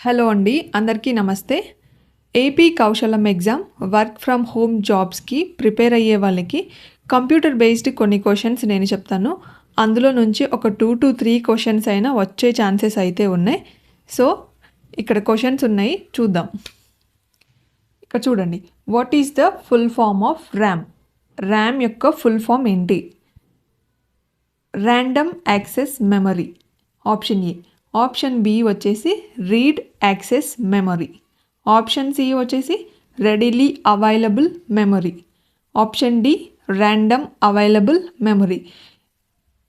Hello అండి, అందరికీ నమస్తే. AP Kaushalam exam work from home జాబ్స్కి ప్రిపేర్ అయ్యే వాళ్ళకి కంప్యూటర్ బేస్డ్ కొన్ని క్వశ్చన్స్ నేను చెప్తాను. అందులో నుంచి ఒక 2 to 3 క్వశ్చన్స్ అయినా వచ్చే ఛాన్సెస్ అయితే ఉన్నాయి. సో ఇక్కడ క్వశ్చన్స్ ఉన్నాయి, చూద్దాం. ఇక్కడ చూడండి, what is the full form of RAM? RAM యొక్క ఫుల్ ఫామ్ ఏంటి? Random access memory, option A. Option B వచ్చేసి read access memory. Option C వచ్చేసి readily available memory. Option D random available memory.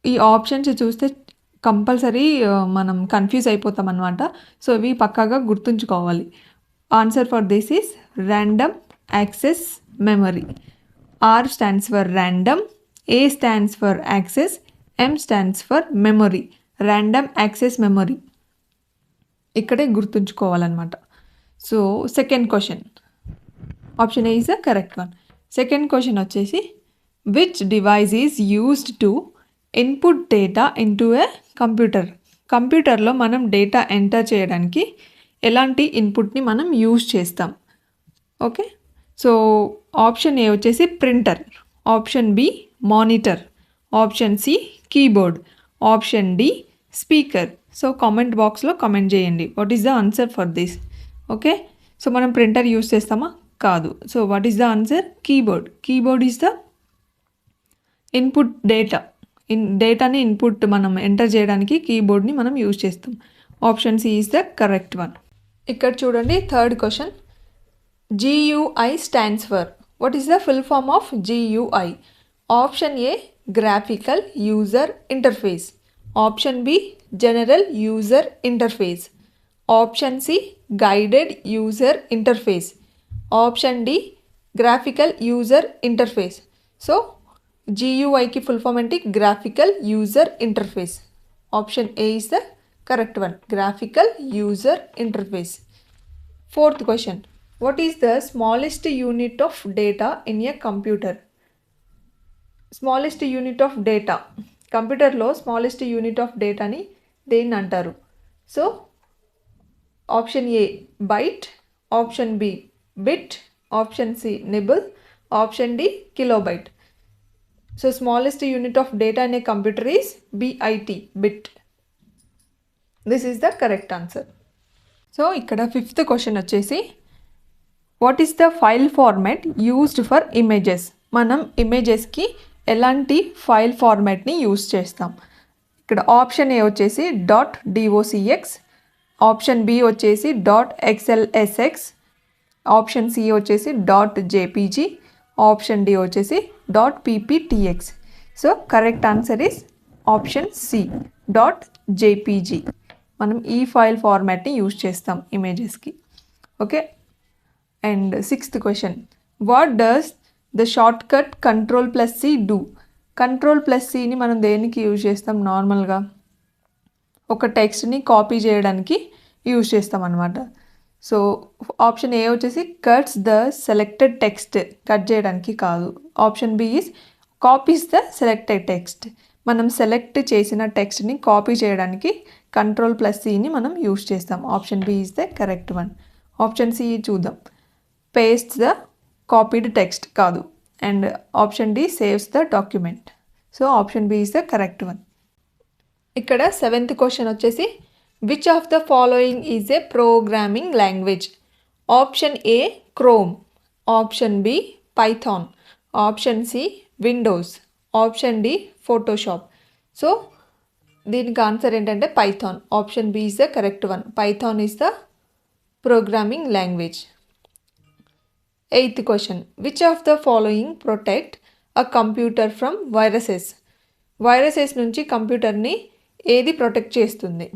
ఈ options చూస్తే compulsory మనం confuse అయిపోతాం అన్నమాట. So ఇవి పక్కాగా గుర్తుంచుకోవాలి. Answer for this is random access memory. R stands for random, A stands for access, M stands for memory. Random access memory ఇక్కడే గుర్తుంచుకోవాలన్నమాట. So second question, option A is the correct one. Second question వచ్చేసి which device is used to input data into a computer? కంప్యూటర్లో మనం data enter చేయడానికి ఎలాంటి ఇన్పుట్ని మనం use చేస్తాం? Okay, so option A వచ్చేసి printer, option B monitor, option C keyboard, option D speaker. So comment బాక్స్లో comment చేయండి what is the answer for this. Okay, so మనం ప్రింటర్ యూస్ చేస్తామా? కాదు. So what is the answer? Keyboard. Keyboard is the input data. డేటాని input మనం enter చేయడానికి కీబోర్డ్ని మనం యూజ్ చేస్తాం. Option C is the correct one. ఇక్కడ చూడండి, third question, GUI stands for. What is the full form of GUI? Option A graphical user interface, option B general user interface, option C guided user interface, option D graphical user interface. So GUIకి full form ఏంటి? Graphical user interface. Option A is the correct one, graphical user interface. Fourth question, what is the smallest unit of data in a computer? Smallest unit of data, కంప్యూటర్లో smallest unit of డేటాని దేన్ని అంటారు? So option A byte, option B bit, option C nibble, option D kilobyte. So smallest unit of data in a computer is BIT, bit. This is the correct answer. So ఇక్కడ fifth question వచ్చేసి what is the file format used for images? మనం ఇమేజెస్కి ఎలాంటి file ఫార్మాట్ని use చేస్తాం? ఇక్కడ option A వచ్చేసి .docx, option B వచ్చేసి .xlsx, ఆప్షన్ సి వచ్చేసి .jpg, ఆప్షన్ డి వచ్చేసి .pptx. So correct answer is option C .jpg. మనం ఈ ఫైల్ ఫార్మాట్ని యూజ్ చేస్తాం ఇమేజెస్కి. Okay, and sixth question, what does the shortcut Ctrl+C do? Ctrl+Cని మనం దేనికి యూజ్ చేస్తాం? నార్మల్గా ఒక టెక్స్ట్ని కాపీ చేయడానికి యూజ్ చేస్తాం అనమాట. సో ఆప్షన్ ఏ వచ్చేసి cuts the selected text, cut చేయడానికి కాదు. Option B is copies the selected text. మనం సెలెక్ట్ చేసిన టెక్స్ట్ని కాపీ చేయడానికి Ctrl+Cని మనం యూజ్ చేస్తాం. Option B is the correct one. Option C చూద్దాం, పేస్ట్ ద కాపీడ్ టెక్స్ట్ కాదు. And option D saves the document. So option B is the correct one. ఇక్కడ సెవెంత్ క్వశ్చన్ వచ్చేసి which of the following is a programming language? Option A chrome, option B Python, option C Windows, option D Photoshop. So దీనికి answer ఏంటంటే Python. Option B is the correct one. Python is the programming language. Eighth question, which of the following protect a computer from viruses? Viruses నుంచి కంప్యూటర్ని ఏది protect చేస్తుంది?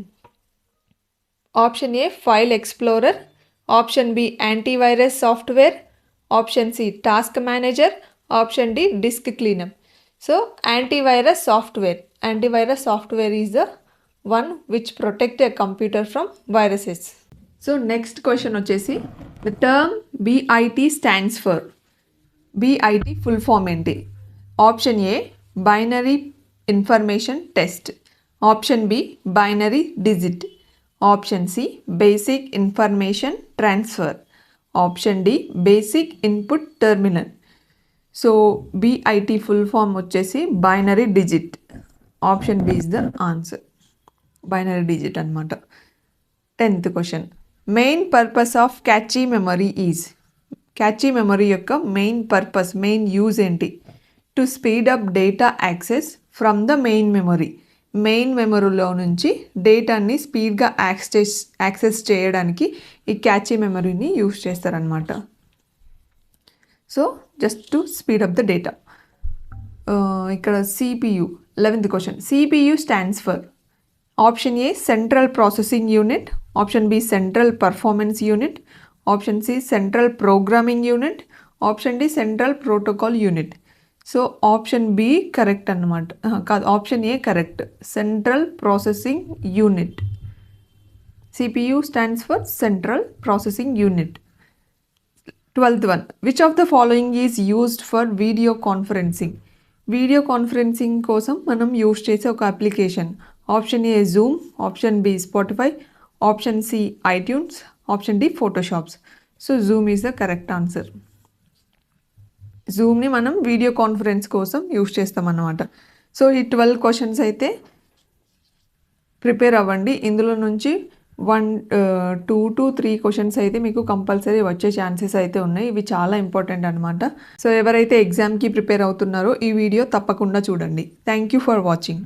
Option A file explorer, option B antivirus software, option C task manager, option D disk cleanup. So antivirus software. Antivirus software is the one which protect a computer from viruses. So next question వచ్చేసి the term BIT stands for. BIT full form ఏంటి? Option A binary information test, option B binary digit, option C basic information transfer, option D basic input terminal. So BIT full form వచ్చేసి binary digit. Option B is the answer, binary digit అనమాట. 10th question, main purpose of cache memory is. Cache memory యొక్క main purpose, main use ఏంటి? To speed up data access from the main memory. Main మెమరీలో నుంచి డేటాని స్పీడ్గా access చేయడానికి ఈ catchy మెమరీని యూజ్ చేస్తారనమాట. So just to speed up the data. ఇక్కడ CPU 11th question, CPU stands for. Option A central processing unit, option B central performance unit, option C central programming unit, option D central protocol unit. So option B correct అన్నమాట, కాదు option A correct, central processing unit. CPU stands for central processing unit. 12th one, which of the following is used for video conferencing. Video conferencing కోసం మనం use చేసే ఒక application. Option A Zoom, option B Spotify, option C iTunes, option D Photoshops. So Zoom is the correct answer. జూమ్ని మనం video conference కోసం use చేస్తామన్నమాట. So ఈ 12 questions అయితే ప్రిపేర్ అవ్వండి. ఇందులో నుంచి 1, 2 to 3 క్వశ్చన్స్ అయితే మీకు కంపల్సరీ వచ్చే ఛాన్సెస్ అయితే ఉన్నాయి. ఇవి చాలా ఇంపార్టెంట్ అనమాట. సో ఎవరైతే ఎగ్జామ్కి ప్రిపేర్ అవుతున్నారో ఈ వీడియో తప్పకుండా చూడండి. Thank you for watching.